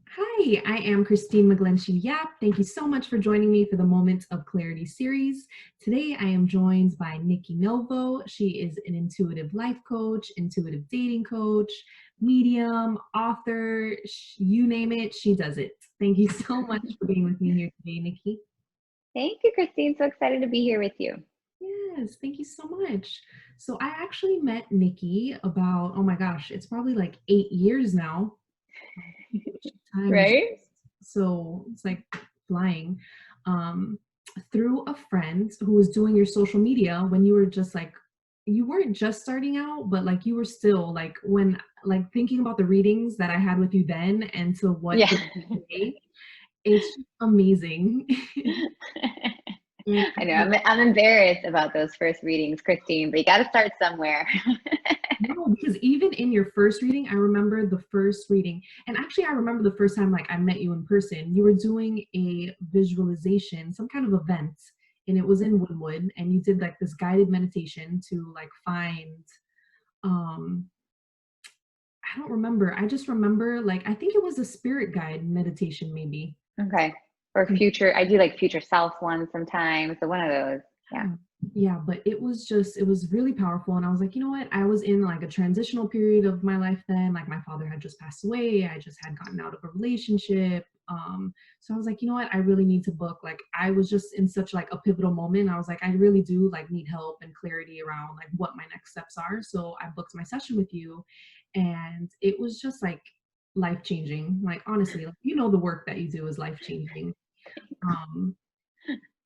Hi, I am Kristine McGlinchey-Yap. Thank you so much for joining me for the Moments of Clarity series. Today, I am joined by Nikki Novo. She is an intuitive life coach, intuitive dating coach, medium, author, you name it, she does it. Thank you so much for being with me here today, Nikki. Thank you, Kristine. So excited to be here with you. Yes, thank you so much. So I actually met Nikki about, oh my gosh, it's probably like 8 years now. Time is Right? so it's like flying. um Through a friend who was doing your social media when you were just like, you weren't just starting out, but like you were still like, when like thinking about the readings that I had with you then and to what Yeah. it is today, it's just amazing. And I know. I'm embarrassed about those first readings, Kristine, but you got to start somewhere. no, because even in your first reading, I remember the first reading, and actually, I remember the first time like I met you in person. You were doing a visualization, some kind of event, and it was in Woodwood, and you did like this guided meditation to like find. Um, I don't remember. I just remember like I think it was a spirit guide meditation, maybe. Okay. Or future, I do like future self ones sometimes. So one of those. Yeah. Yeah. Yeah, but it was just, it was really powerful. And I was like, you know what? I was in like a transitional period of my life then. Like my father had just passed away. I just had gotten out of a relationship. So I was like, you know what? I really need to book. Like I was just in such like a pivotal moment. I was like, I really do like need help and clarity around like what my next steps are. So I booked my session with you, and it was just like life changing. Like honestly, like, you know, the work that you do is life changing. Um,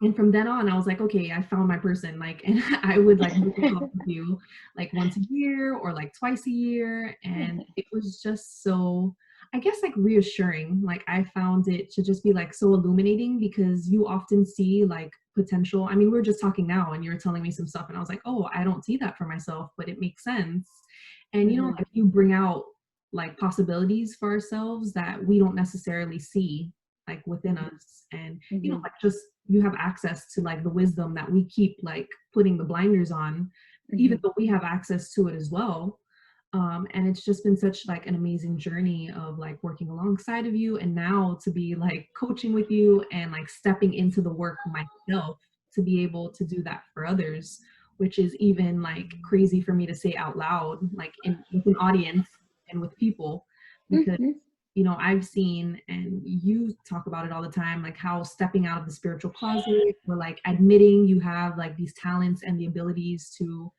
and from then on, I was like, okay, I found my person. Like, and I would like book a call with you like once a year or like twice a year. And it was just so, I guess, like reassuring. Like, I found it to just be like so illuminating because you often see like potential. I mean, we are just talking now and you're telling me some stuff, and I was like, oh, I don't see that for myself, but it makes sense. And, you know, Hmm. like you bring out like possibilities for ourselves that we don't necessarily see like within us. And you know, Hmm. like just you have access to like the wisdom that we keep like putting the blinders on, even Hmm. though we have access to it as well. And it's just been such like an amazing journey of like working alongside of you, and now to be like coaching with you and like stepping into the work myself to be able to do that for others, which is even like crazy for me to say out loud, like in with an audience and with people, because Hmm. you know, I've seen, and you talk about it all the time, like how stepping out of the spiritual closet or like admitting you have like these talents and the abilities to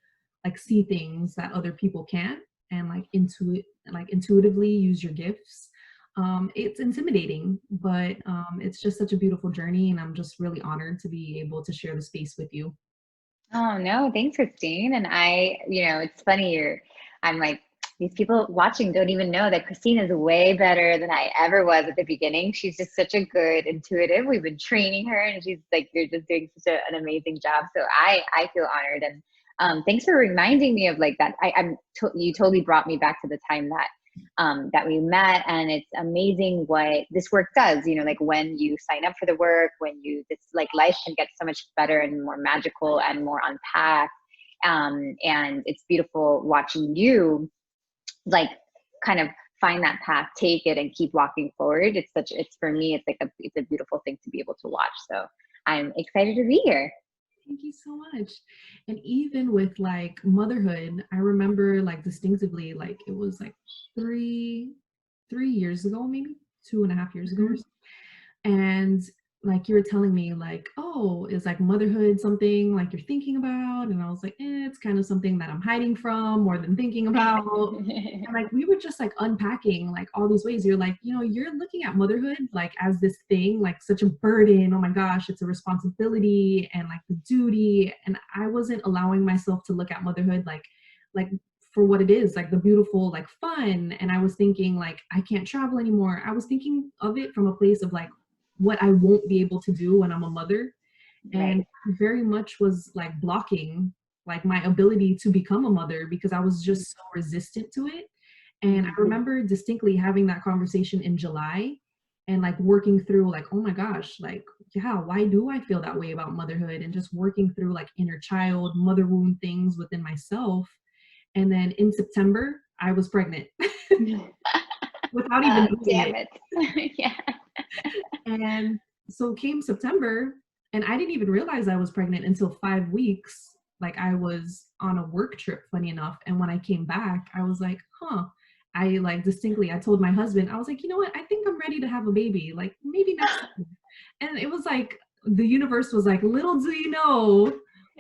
like see things that other people can't, and like intuitively use your gifts. It's intimidating, but it's just such a beautiful journey, and I'm just really honored to be able to share the space with you. Oh no, thanks, Kristine. And it's funny. I'm like, these people watching don't even know that Kristine is way better than I ever was at the beginning. She's just such a good intuitive. We've been training her, and she's like, you're just doing such an amazing job. So I feel honored, and thanks for reminding me of like that. You totally brought me back to the time that we met, and it's amazing what this work does. Like when you sign up for the work, this like life can get so much better and more magical and more unpacked. And it's beautiful watching you like kind of find that path, take it, and keep walking forward. It's for me, it's a beautiful thing to be able to watch. So I'm excited to be here. Thank you so much. And even with like motherhood, I remember like distinctively, like it was like three years ago, maybe 2.5 years ago or Mhm. so. And like you were telling me like, oh, is like motherhood something like you're thinking about? And I was like, it's kind of something that I'm hiding from more than thinking about. And like we were just like unpacking like all these ways. You're like, you know, you're looking at motherhood like as this thing, like such a burden. Oh my gosh, it's a responsibility and like the duty. And I wasn't allowing myself to look at motherhood like for what it is, like the beautiful, like fun. And I was thinking like I can't travel anymore. I was thinking of it from a place of like what I won't be able to do when I'm a mother. And Right. I very much was like blocking like my ability to become a mother because I was just so resistant to it. And I Mhm. remember distinctly having that conversation in July and like working through like, oh my gosh, like, yeah, why do I feel that way about motherhood? And just working through like inner child, mother wound things within myself. And then in September, I was pregnant. without even knowing Damn it. it. Yeah. And so came September, and I didn't even realize I was pregnant until 5 weeks. Like, I was on a work trip, funny enough. And when I came back, I was like, huh. I like distinctly, I told my husband, I was like, you know what? I think I'm ready to have a baby, like maybe next summer. And it was like, the universe was like, little do you know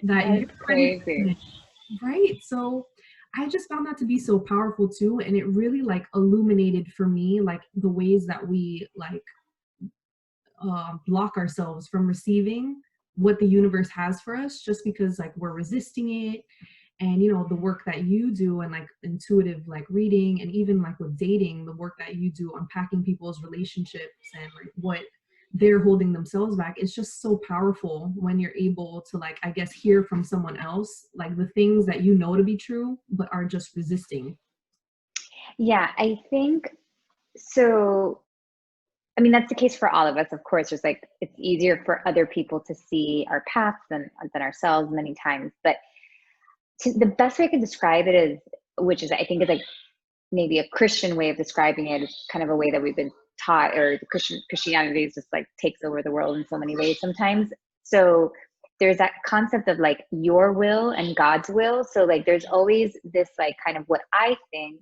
that you're That's ready for crazy. it, right? So I just found that to be so powerful too. And it really like illuminated for me, like the ways that we like block ourselves from receiving what the universe has for us just because like we're resisting it. And you know, the work that you do and like intuitive like reading, and even like with dating, the work that you do unpacking people's relationships and like what they're holding themselves back, it's just so powerful when you're able to like, I guess, hear from someone else like the things that you know to be true but are just resisting. Yeah, I think so. I mean, that's the case for all of us, of course. Just like it's easier for other people to see our paths than ourselves many times. But the best way I can describe it is, which is I think is like maybe a Christian way of describing it, is kind of a way that we've been taught, or the Christianity is just like takes over the world in so many ways sometimes. So there's that concept of like your will and God's will. So like there's always this like kind of what I think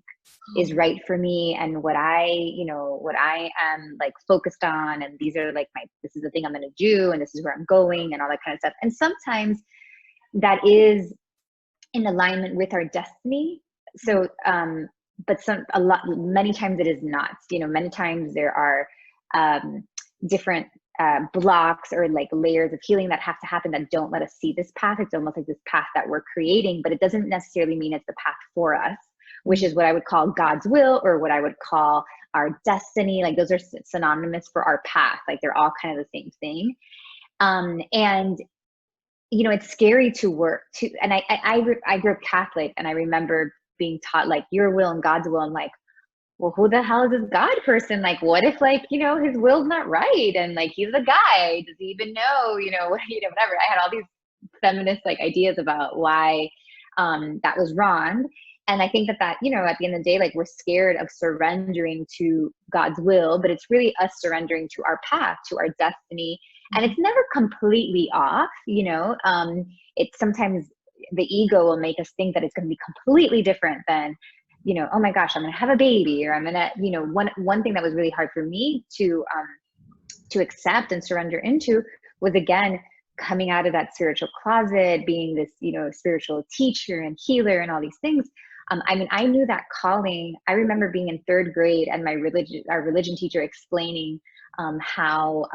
is right for me, and what what I am like focused on, and these are like this is the thing I'm going to do, and this is where I'm going, and all that kind of stuff. And sometimes that is in alignment with our destiny. So but many times it is not. Many times there are different blocks or like layers of healing that have to happen that don't let us see this path. It's almost like this path that we're creating, but it doesn't necessarily mean it's the path for us, which is what I would call God's will, or what I would call our destiny. Like those are synonymous for our path. Like they're all kind of the same thing. And it's scary to work to, and I grew up Catholic, and I remember being taught like your will and God's will. I'm like, well, who the hell is this God person? Like, what if like, his will's not right? And like, he's a guy, does he even know, whatever. I had all these feminist like ideas about why that was wrong. And I think that, at the end of the day, like we're scared of surrendering to God's will, but it's really us surrendering to our path, to our destiny. And it's never completely off, it's sometimes the ego will make us think that it's going to be completely different than, oh my gosh, I'm going to have a baby, or I'm going to, one thing that was really hard for me to accept and surrender into was, again, coming out of that spiritual closet, being this, spiritual teacher and healer and all these things. I knew that calling. I remember being in third grade and our religion teacher explaining how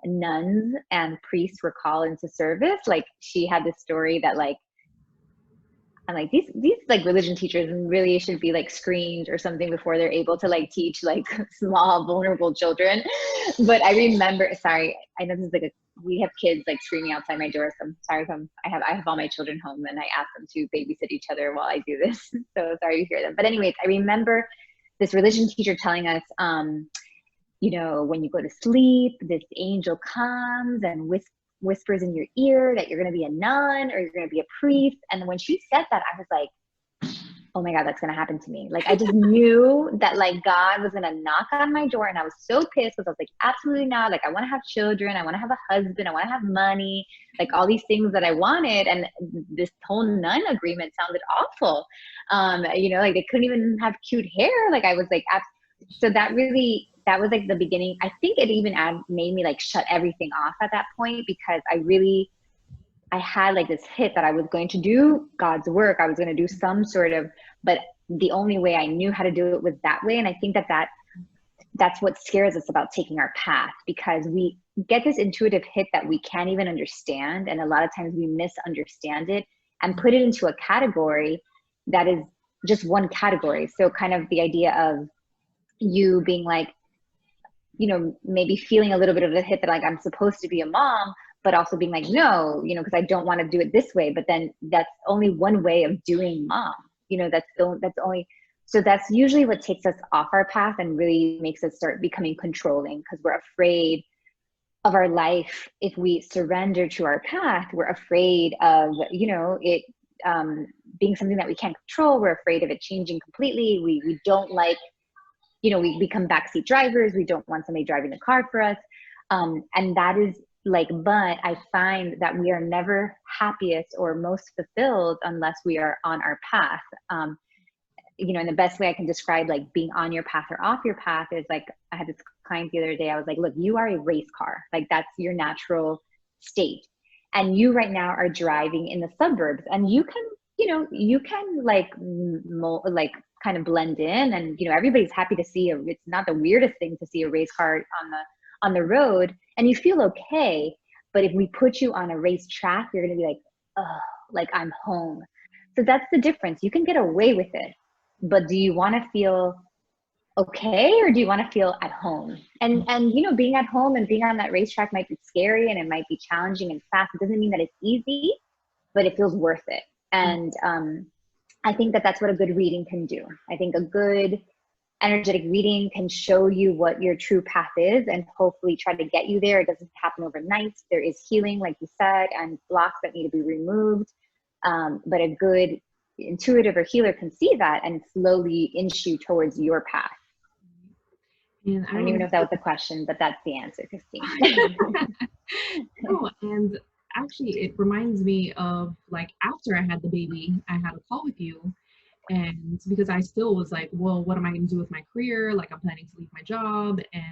nuns and priests were called into service. Like she had this story that like, I'm like, these like religion teachers really should be like screened or something before they're able to like teach like small vulnerable children. But I remember, sorry, I know this is like we have kids like screaming outside my door. So I'm sorry if I have all my children home, and I ask them to babysit each other while I do this. So sorry to hear them. But anyways, I remember this religion teacher telling us, when you go to sleep, this angel comes and whispers in your ear that you're going to be a nun or you're going to be a priest. And when she said that, I was like, oh my God, that's going to happen to me. Like, I just knew that like God was going to knock on my door, and I was so pissed because I was like, absolutely not. Like, I want to have children. I want to have a husband. I want to have money, like all these things that I wanted. And this whole nun agreement sounded awful. Like they couldn't even have cute hair. Like I was like, so that was like the beginning. I think it even made me like shut everything off at that point, because I had like this hit that I was going to do God's work. I was going to do some sort of, but the only way I knew how to do it was that way. And I think that's what scares us about taking our path, because we get this intuitive hit that we can't even understand. And a lot of times we misunderstand it and put it into a category that is just one category. So kind of the idea of you being like, maybe feeling a little bit of the hit that like I'm supposed to be a mom, but also being like, no, because I don't want to do it this way. But then that's only one way of doing mom. So that's usually what takes us off our path and really makes us start becoming controlling, because we're afraid of our life. If we surrender to our path, we're afraid of, it being something that we can't control. We're afraid of it changing completely. We don't like you know, we become backseat drivers. We don't want somebody driving the car for us. And that is like, but I find that we are never happiest or most fulfilled unless we are on our path. You know, and the best way I can describe like being on your path or off your path is like, I had this client the other day, I was like, look, you are a race car. Like that's your natural state. And you right now are driving in the suburbs, and you can, you know, you can like, like kind of blend in, and, you know, everybody's happy to see it's not the weirdest thing to see a race car on the road, and you feel okay. But if we put you on a racetrack, you're going to be like, oh, like I'm home. So that's the difference. You can get away with it, but do you want to feel okay, or do you want to feel at home? And you know, being at home and being on that racetrack might be scary and it might be challenging and fast. It doesn't mean that it's easy, but it feels worth it. And I think that that's what a good reading can do. I think a good energetic reading can show you what your true path is and hopefully try to get you there. It doesn't happen overnight. There is healing, like you said, and blocks that need to be removed. But a good intuitive or healer can see that and slowly inch you towards your path. And I don't even know if that was the question, but that's the answer, Kristine. No, and actually it reminds me of like after I had the baby, I had a call with you, and because I still was like, well, what am I going to do with my career? Like I'm planning to leave my job, and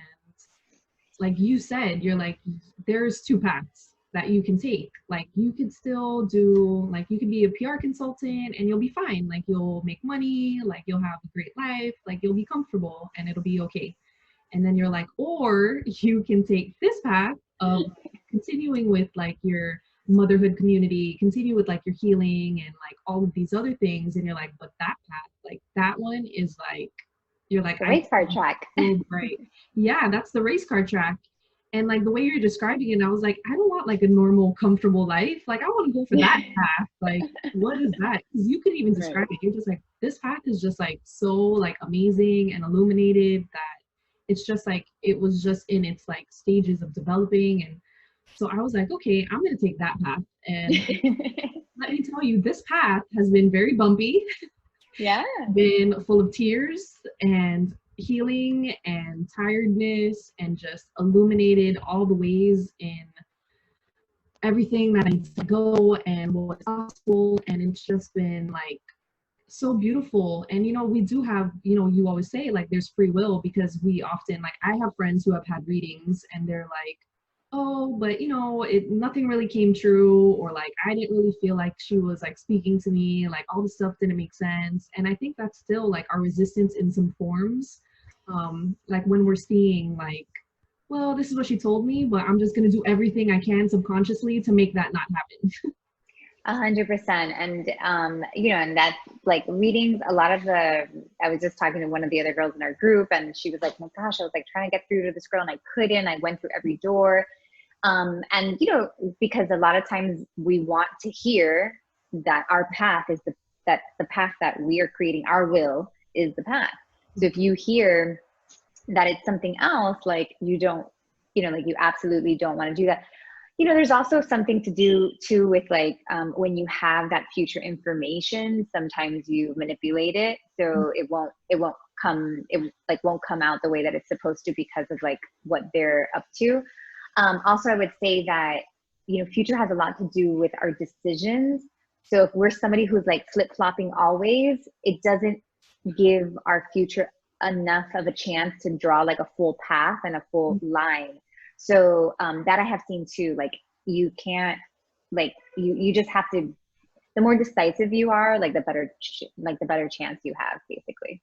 like you said, you're like, there's two paths that you can take. Like you could still do, like you could be a PR consultant and you'll be fine. Like you'll make money, like you'll have a great life, like you'll be comfortable and it'll be okay. And then you're like, or you can take this path of continuing with like your motherhood community, continue with like your healing and like all of these other things. And you're like, but that path, like that one is like, you're like, the race car track. Right. Yeah, that's the race car track. And like the way you're describing it, I was like, I don't want like a normal, comfortable life. Like I want to go for that path. Like, what is that? Because you could even describe it. You're just like, this path is just like so like amazing and illuminated that it's just like, it was just in its like stages of developing. And so I was like, okay, I'm going to take that path. And let me tell you, this path has been very bumpy. Yeah. Been full of tears and healing and tiredness, and just illuminated all the ways in everything that needs to go and what's possible. And it's just been like so beautiful. And you know, we do have, you know, you always say like there's free will, because we often, like I have friends who have had readings and they're like, oh, but you know, nothing really came true, or like I didn't really feel like she was like speaking to me, like all the stuff didn't make sense. And I think that's still like our resistance in some forms. Like when we're seeing like, well, this is what she told me, but I'm just gonna do everything I can subconsciously to make that not happen. 100%. And, you know, and that's like readings, a lot of I was just talking to one of the other girls in our group, and she was like, oh my gosh, I was like trying to get through to this girl and I couldn't. I went through every door. And, you know, because a lot of times we want to hear that our path is the path that we are creating, our will is the path. So if you hear that it's something else, like you don't, you know, like you absolutely don't want to do that. You know, there's also something to do too with like, when you have that future information, sometimes you manipulate it. So it won't come out the way that it's supposed to because of like what they're up to. Also, I would say that, you know, future has a lot to do with our decisions. So if we're somebody who's like flip-flopping always, it doesn't give our future enough of a chance to draw like a full path and a full line. So that I have seen too, like you can't, like you just have to, the more decisive you are, like the better chance you have, basically.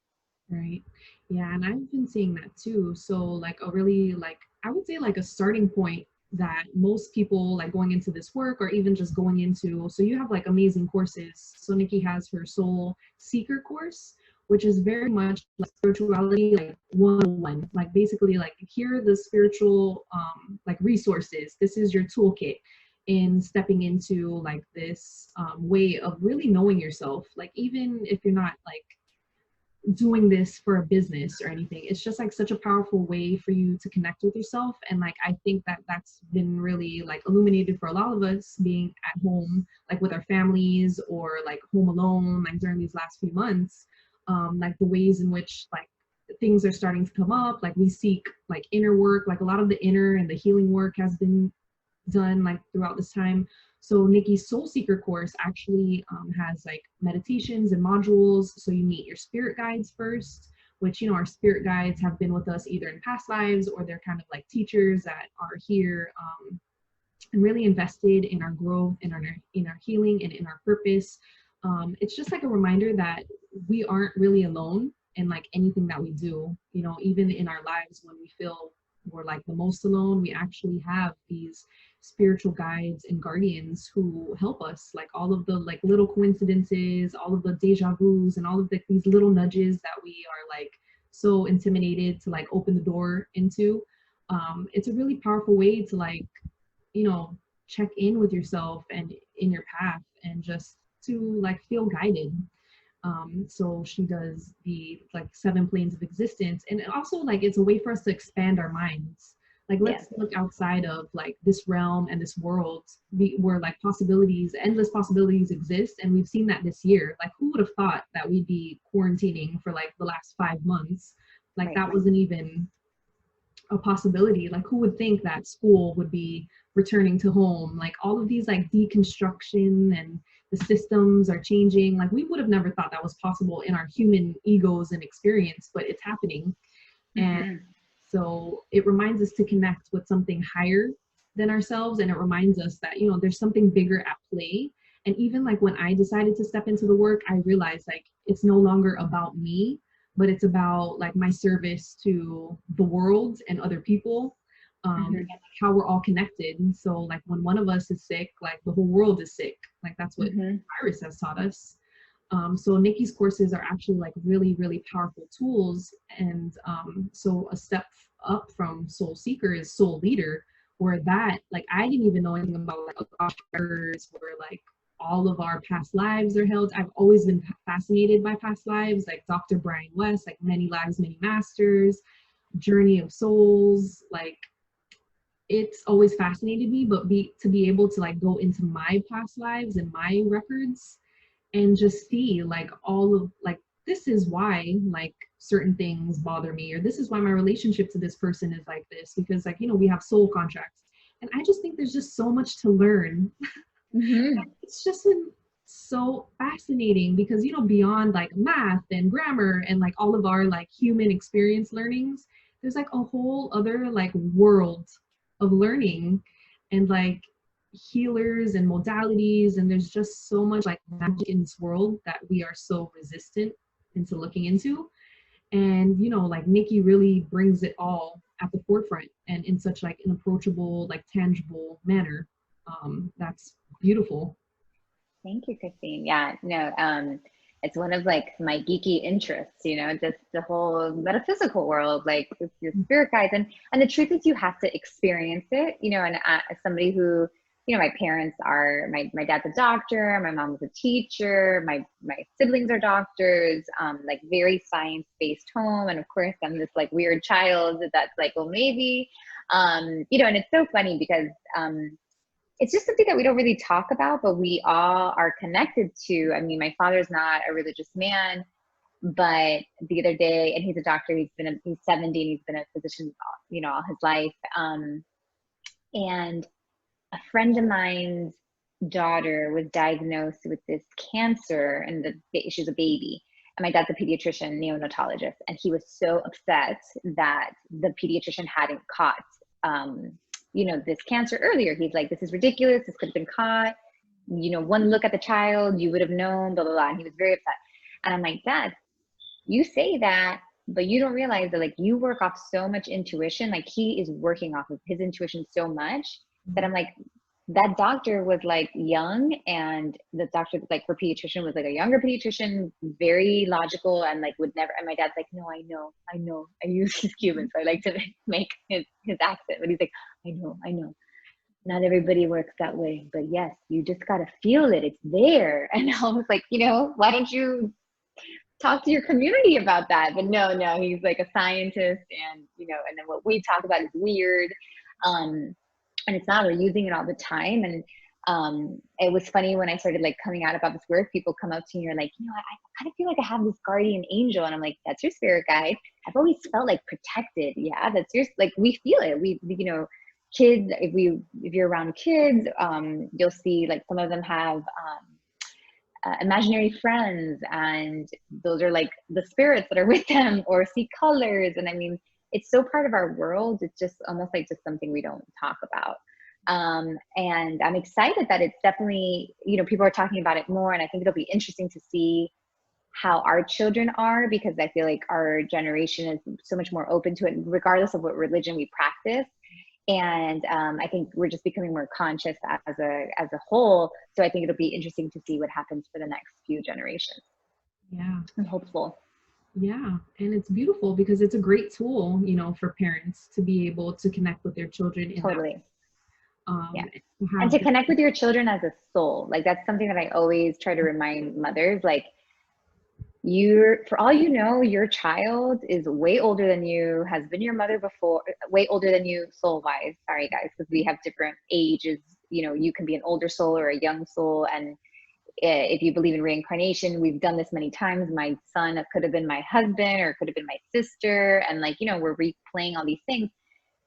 Right. Yeah, and I've been seeing that too. So like a really, like I would say like a starting point that most people like going into this work, or even just going into, so you have like amazing courses. So Nikki has her Soulseeker Course, which is very much like spirituality, like 101. Like basically like here are the spiritual like resources. This is your toolkit in stepping into like this way of really knowing yourself. Like even if you're not like doing this for a business or anything, it's just like such a powerful way for you to connect with yourself. And like I think that that's been really like illuminated for a lot of us being at home, like with our families, or like home alone, like during these last few months. Like the ways in which like things are starting to come up. Like we seek like inner work, like a lot of the inner and the healing work has been done like throughout this time. So Nikki's Soulseeker course actually has like meditations and modules. So you meet your spirit guides first, which, you know, our spirit guides have been with us either in past lives or they're kind of like teachers that are here and really invested in our growth, in our healing, and in our purpose. It's just like a reminder that we aren't really alone in like anything that we do. You know, even in our lives when we feel we're like the most alone, we actually have these spiritual guides and guardians who help us. Like all of the like little coincidences, all of the deja vus, and all of these little nudges that we are like so intimidated to like open the door into. It's a really powerful way to like, you know, check in with yourself and in your path and just to like feel guided. So she does the like 7 planes of existence, and also like it's a way for us to expand our minds. Like let's look outside of like this realm and this world where like possibilities, endless possibilities exist. And we've seen that this year. Like who would have thought that we'd be quarantining for like the last 5 months? Like that wasn't even a possibility. Like who would think that school would be returning to home? Like all of these like deconstruction and the systems are changing. Like we would have never thought that was possible in our human egos and experience, but it's happening. And so it reminds us to connect with something higher than ourselves, and it reminds us that, you know, there's something bigger at play. And even like when I decided to step into the work, I realized like it's no longer about me, but it's about like my service to the world and other people, and like how we're all connected. And so like when one of us is sick, like the whole world is sick. Like that's what virus has taught us. So Nikki's courses are actually like really, really powerful tools. And so a step up from Soul Seeker is Soul Leader, where that, like, I didn't even know anything about like Akashics, where like all of our past lives are held. I've always been fascinated by past lives, like Dr. Brian West, like Many Lives, Many Masters, Journey of Souls. Like it's always fascinated me, but to be able to like go into my past lives and my records and just see like all of like, this is why like certain things bother me, or this is why my relationship to this person is like this, because like, you know, we have soul contracts. And I just think there's just so much to learn. It's just so fascinating because, you know, beyond like math and grammar and like all of our like human experience learnings, there's like a whole other like world of learning and like healers and modalities, and there's just so much like magic in this world that we are so resistant into looking into. And, you know, like Nikki really brings it all at the forefront and in such like an approachable, like tangible manner. That's beautiful. Thank you, Kristine. Yeah, no, it's one of like my geeky interests, you know, just the whole metaphysical world, like with your spirit guides. And the truth is you have to experience it, you know, and as somebody who, you know, my parents are, my dad's a doctor, my mom was a teacher, my siblings are doctors, like very science-based home. And of course I'm this like weird child that's like, well, maybe, you know, and it's so funny because, it's just something that we don't really talk about, but we all are connected to. I mean, my father's not a religious man, but the other day, and he's a doctor, he's 70, and he's been a physician, you know, all his life. And a friend of mine's daughter was diagnosed with this cancer, and she's a baby. And my dad's a pediatrician, neonatologist, and he was so upset that the pediatrician hadn't caught, you know, this cancer earlier. He's like, this is ridiculous. This could have been caught. You know, one look at the child, you would have known, blah, blah, blah. And he was very upset. And I'm like, Dad, you say that, but you don't realize that like you work off so much intuition. Like he is working off of his intuition so much that I'm like, that doctor was like young, and the doctor like for pediatrician was like a younger pediatrician, very logical, and like would never. And my dad's like, no, I know. I use his Cuban, so I like to make his accent. But he's like, I know. Not everybody works that way, but yes, you just gotta feel it. It's there. And I was like, you know, why don't you talk to your community about that? But no, he's like a scientist, and you know, and then what we talk about is weird. And it's not, we're using it all the time. And It was funny when I started like coming out about this work, people come up to me and are like, you know, I kind of feel like I have this guardian angel. And I'm like, that's your spirit guide. I've always felt like protected. Yeah, that's your, like, we feel it. We you know, kids, if you're around kids, you'll see like some of them have imaginary friends, and those are like the spirits that are with them, or see colors. And I mean, it's so part of our world. It's just almost like just something we don't talk about. And I'm excited that it's definitely, you know, people are talking about it more, and I think it'll be interesting to see how our children are, because I feel like our generation is so much more open to it, regardless of what religion we practice. And I think we're just becoming more conscious as a whole. So I think it'll be interesting to see what happens for the next few generations. Yeah. I'm hopeful. Yeah. And it's beautiful because it's a great tool, you know, for parents to be able to connect with their children in Totally. that, Yeah. to And have to connect with your children as a soul. Like, that's something that I always try to remind mothers. Like, for all you know, your child is way older than you, has been your mother before, way older than you soul wise. Sorry guys, because we have different ages. You know, you can be an older soul or a young soul. And if you believe in reincarnation, we've done this many times. My son could have been my husband, or could have been my sister. And like, you know, we're replaying all these things.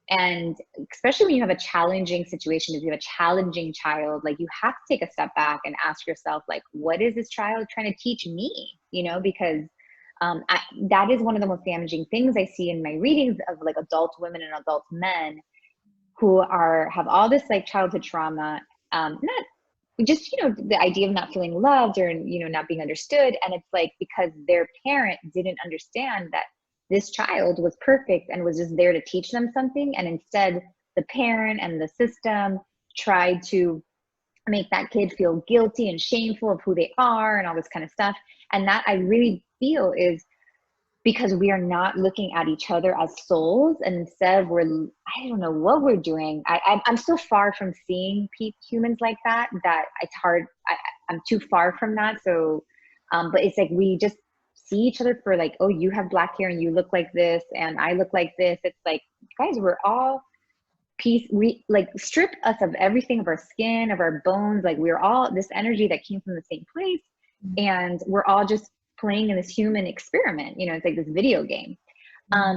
And especially when you have a challenging situation, if you have a challenging child, like, you have to take a step back and ask yourself, like, what is this child trying to teach me? You know, because that is one of the most damaging things I see in my readings of like adult women and adult men who have all this like childhood trauma, not just, you know, the idea of not feeling loved, or, you know, not being understood. And it's like, because their parent didn't understand that this child was perfect and was just there to teach them something. And instead, the parent and the system tried to make that kid feel guilty and shameful of who they are and all this kind of stuff. And that, I really feel, is because we are not looking at each other as souls, and instead I don't know what we're doing. I'm so far from seeing humans like that it's hard. I'm too far from that. So, but it's like, we just see each other for like, oh, you have black hair and you look like this, and I look like this. It's like, guys, we're all like, strip us of everything, of our skin, of our bones. Like, we're all this energy that came from the same place, and we're all just playing in this human experiment. You know, it's like this video game.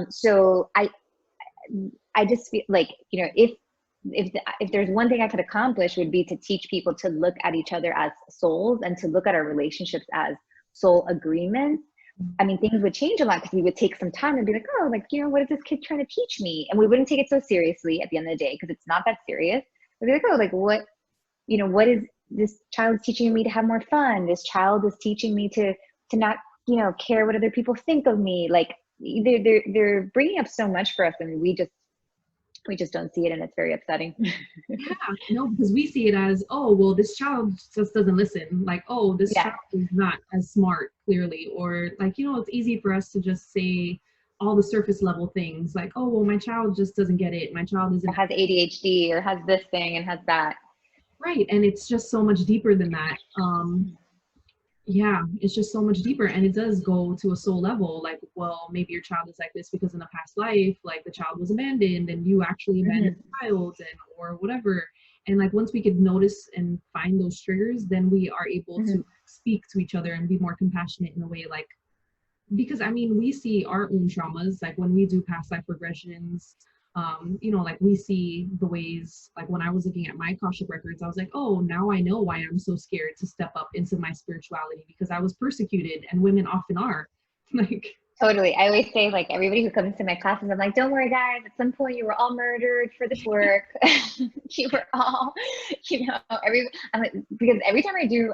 So I just feel like, you know, if there's one thing I could accomplish, would be to teach people to look at each other as souls, and to look at our relationships as soul agreements. I mean, things would change a lot, because we would take some time and be like, oh, like, you know, what is this kid trying to teach me? And we wouldn't take it so seriously at the end of the day, because it's not that serious. We'd be like, oh, like, what, you know, what is this child teaching me to have more fun? This child is teaching me to not, you know, care what other people think of me. Like, they're bringing up so much for us, and we just don't see it, and it's very upsetting. Yeah, no, because we see it as, oh, well, this child just doesn't listen. Like, oh, this child is not as smart, clearly. Or like, you know, it's easy for us to just say all the surface level things, like, oh, well, my child just doesn't get it. My child isn't, has ADHD, or has this thing and has that. Right. And it's just so much deeper than that. Yeah, it's just so much deeper, and it does go to a soul level. Like, well, maybe your child is like this because in a past life, like, the child was abandoned and you actually abandoned the child, or whatever. And like, once we could notice and find those triggers, then we are able to speak to each other and be more compassionate in a way. Like, because I mean, we see our own traumas, like when we do past life regressions, you know, like, we see the ways, like when I was looking at my Akashic records, I was like, oh, now I know why I'm so scared to step up into my spirituality, because I was persecuted, and women often are. Like, totally. I always say, like, everybody who comes to my classes, I'm like, don't worry guys, at some point you were all murdered for this work. You were all, you know, I'm like, because every time I do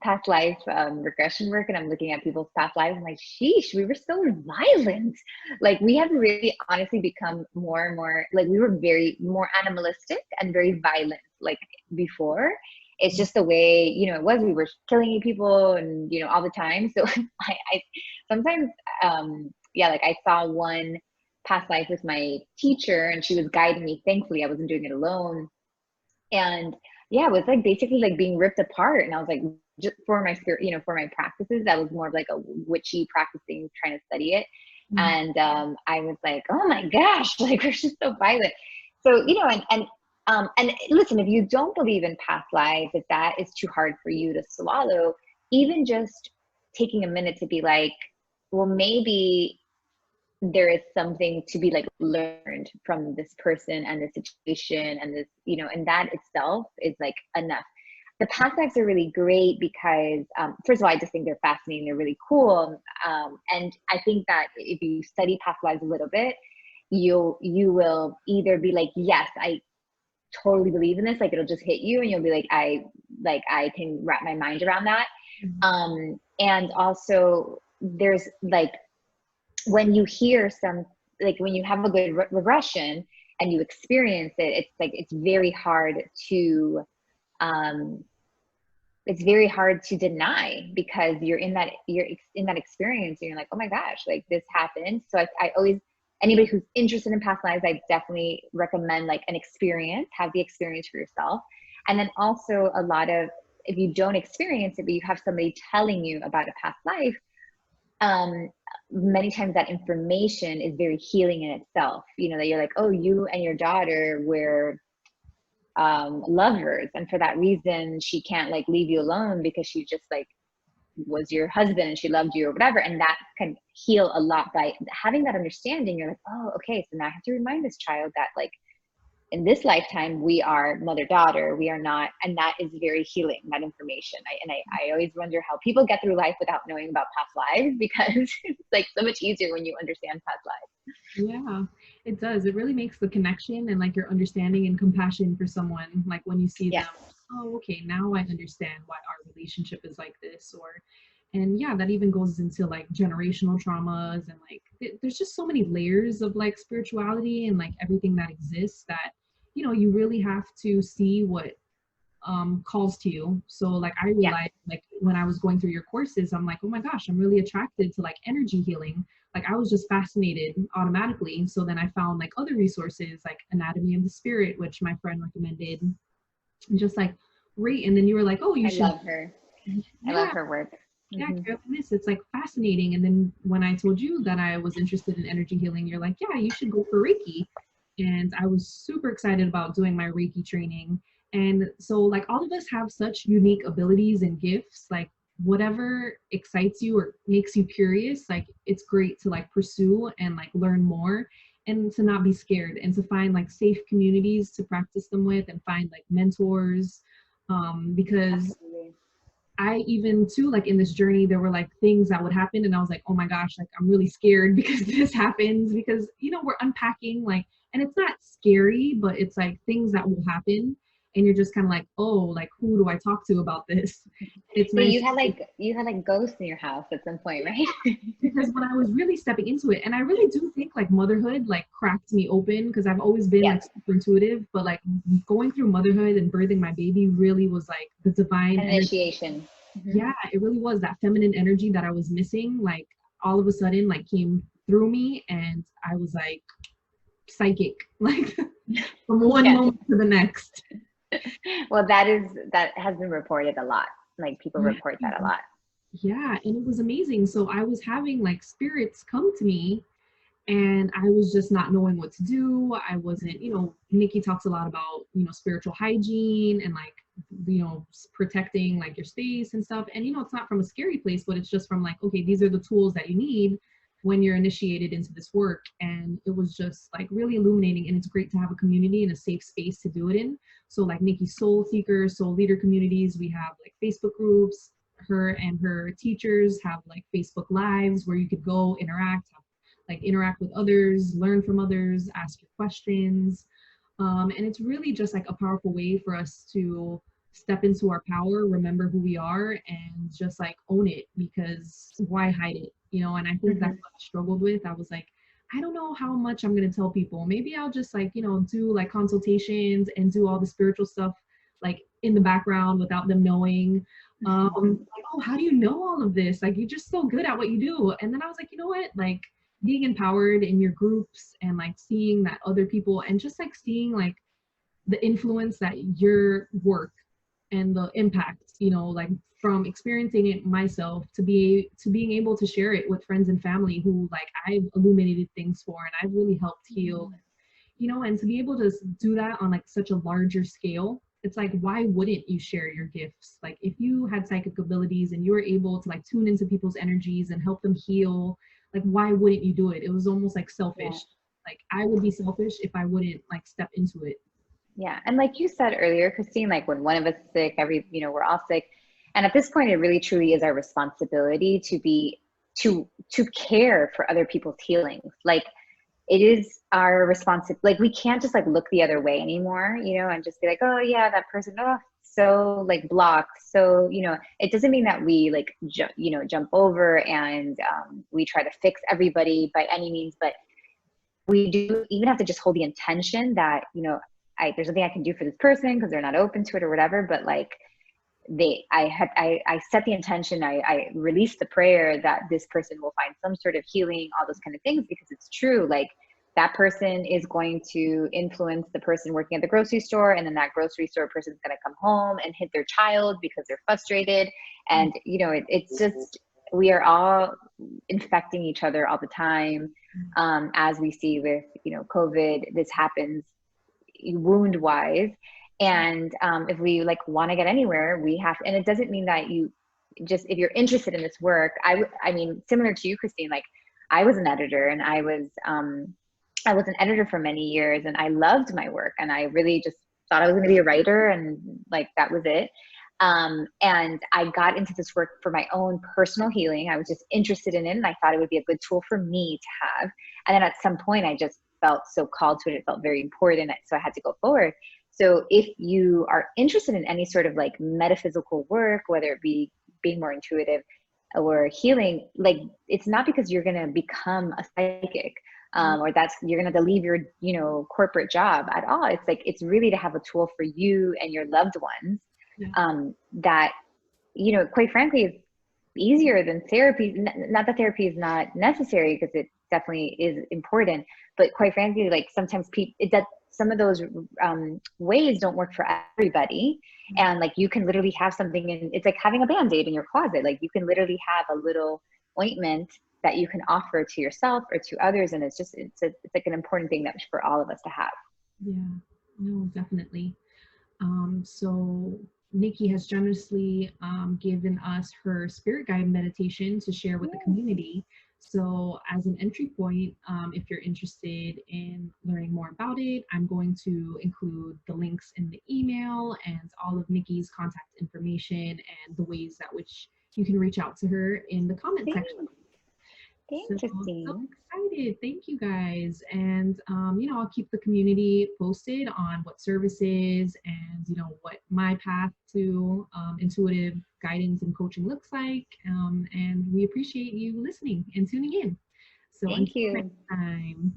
past life regression work, and I'm looking at people's past lives, I'm like, sheesh, we were so violent. Like, we have really honestly become more and more, like, we were very more animalistic and very violent, like, before. It's just the way, you know, it was. We were killing people, and, you know, all the time. So I sometimes, yeah, like, I saw one past life with my teacher, and she was guiding me. Thankfully, I wasn't doing it alone. And yeah, it was like basically like being ripped apart. And I was like, just for my spirit, you know, for my practices, that was more of like a witchy practicing, trying to study it. And I was like, oh my gosh, like, we're just so violent. So, you know, and And listen, if you don't believe in past lives, if that is too hard for you to swallow, even just taking a minute to be like, well, maybe there is something to be like learned from this person and this situation and this, you know, and that itself is like enough. The past lives are really great because, first of all, I just think they're fascinating. They're really cool. And I think that if you study past lives a little bit, you will either be like, yes, I totally believe in this, like it'll just hit you and you'll be like, I can wrap my mind around that. And also there's like, when you hear some, like when you have a good regression and you experience it, it's like, it's very hard to deny, because you're in that experience and you're like, oh my gosh, like this happened. So I always, anybody who's interested in past lives, I definitely recommend like an experience, have the experience for yourself. And then also a lot of, if you don't experience it, but you have somebody telling you about a past life, many times that information is very healing in itself. You know, that you're like, oh, you and your daughter were lovers, and for that reason she can't like leave you alone because she just like was your husband and she loved you or whatever. And that can heal a lot by having that understanding. You're like, oh, okay, so now I have to remind this child that like in this lifetime we are mother-daughter, we are not. And that is very healing, that information. I always wonder how people get through life without knowing about past lives, because it's like so much easier when you understand past lives. Yeah, it does. It really makes the connection and like your understanding and compassion for someone, like when you see Yes. them, oh, okay, now I understand why our relationship is like this. Or, and yeah, that even goes into like generational traumas, and like there's just so many layers of like spirituality and like everything that exists that, you know, you really have to see what calls to you. So like I Yeah. realized like when I was going through your courses, I'm like, oh my gosh, I'm really attracted to like energy healing. Like I was just fascinated automatically. So then I found like other resources like Anatomy of the Spirit, which my friend recommended, and just like great. And then you were like, oh, you I should. love her. I love Yeah, her work. yeah, Mm-hmm. Carolyn, this, it's like fascinating. And then when I told you that I was interested in energy healing, you're like, yeah, you should go for Reiki. And I was super excited about doing my Reiki training. And so like all of us have such unique abilities and gifts, like whatever excites you or makes you curious, like it's great to like pursue and like learn more, and to not be scared, and to find like safe communities to practice them with, and find like mentors, because Absolutely. I even too, like in this journey, there were like things that would happen and I was like, oh my gosh, like I'm really scared because this happens, because, you know, we're unpacking like, and it's not scary, but it's like things that will happen. And you're just kind of like, oh, like who do I talk to about this? It's Yeah, nice. you had like ghosts in your house at some point, right? Because when I was really stepping into it, and I really do think like motherhood like cracked me open, because I've always been Yes. like super intuitive, but like going through motherhood and birthing my baby really was like the divine energy. Initiation. Mm-hmm. Yeah, it really was that feminine energy that I was missing, like all of a sudden like came through me, and I was like psychic, like from one Yes. moment to the next. Well, that has been reported a lot. Like people report that a lot. Yeah, and it was amazing. So I was having like spirits come to me, and I was just not knowing what to do. I wasn't, you know, Nikki talks a lot about, you know, spiritual hygiene and like, you know, protecting like your space and stuff. And, you know, it's not from a scary place, but it's just from like, okay, these are the tools that you need when you're initiated into this work. And it was just like really illuminating. And it's great to have a community and a safe space to do it in. So like Nikki's Soulseeker, Soul Leader communities, we have like Facebook groups. Her and her teachers have like Facebook lives where you could go interact, like interact with others, learn from others, ask your questions. And it's really just like a powerful way for us to step into our power, remember who we are, and just like own it, because why hide it? You know, and I think that's Mm-hmm. what I struggled with. I was like, I don't know how much I'm going to tell people. Maybe I'll just like, you know, do like consultations and do all the spiritual stuff like in the background without them knowing. Like, oh, how do you know all of this? Like, you're just so good at what you do. And then I was like, you know what? Like, being empowered in your groups and like seeing that other people, and just like seeing like the influence that your work and the impact, you know, like from experiencing it myself to being able to share it with friends and family who like I've illuminated things for, and I've really helped heal. you know, and to be able to do that on like such a larger scale, it's like, why wouldn't you share your gifts? Like if you had psychic abilities and you were able to like tune into people's energies and help them heal, like why wouldn't you do it? It was almost like Yeah. selfish. Like I would be selfish if I wouldn't like step into it. Yeah. And like you said earlier, Kristine, like when one of us is sick, we're all sick. And at this point, it really truly is our responsibility to care for other people's healings. Like it is our responsibility. Like we can't just like look the other way anymore, and just be like, oh yeah, that person, oh, so like blocked. So, it doesn't mean that we like, jump over and we try to fix everybody by any means, but we do even have to just hold the intention that, there's nothing I can do for this person because they're not open to it or whatever. But like I set the intention, I released the prayer that this person will find some sort of healing, all those kind of things, because it's true. Like that person is going to influence the person working at the grocery store. And then that grocery store person is going to come home and hit their child because they're frustrated. And, it's just, we are all infecting each other all the time. As we see with, COVID, this happens wound wise. And if we like want to get anywhere, we have, and it doesn't mean that you just, if you're interested in this work, I mean, similar to you, Kristine, like I was an editor and I was an editor for many years and I loved my work and I really just thought I was going to be a writer and like, that was it. And I got into this work for my own personal healing. I was just interested in it and I thought it would be a good tool for me to have. And then at some point I just felt so called to it. It felt very important. So I had to go forward. So if you are interested in any sort of like metaphysical work, whether it be being more intuitive or healing, like it's not because you're going to become a psychic or that's you're going to leave your, corporate job at all. It's like, it's really to have a tool for you and your loved ones that, quite frankly, is easier than therapy. Not that therapy is not necessary, because it definitely is important, but quite frankly, like sometimes some of those ways don't work for everybody. And like you can literally have something it's like having a Band-Aid in your closet. Like you can literally have a little ointment that you can offer to yourself or to others. And it's like an important thing that for all of us to have. Yeah, no, definitely. So Nikki has generously given us her spirit guide meditation to share with the community. So as an entry point, if you're interested in learning more about it, I'm going to include the links in the email and all of Nikki's contact information and the ways that which you can reach out to her in the comment section. Thanks, So Kristine. excited. Thank you guys. And, I'll keep the community posted on what services and, what my path to intuitive guidance and coaching looks like. And we appreciate you listening and tuning in. So Thank until next you. time.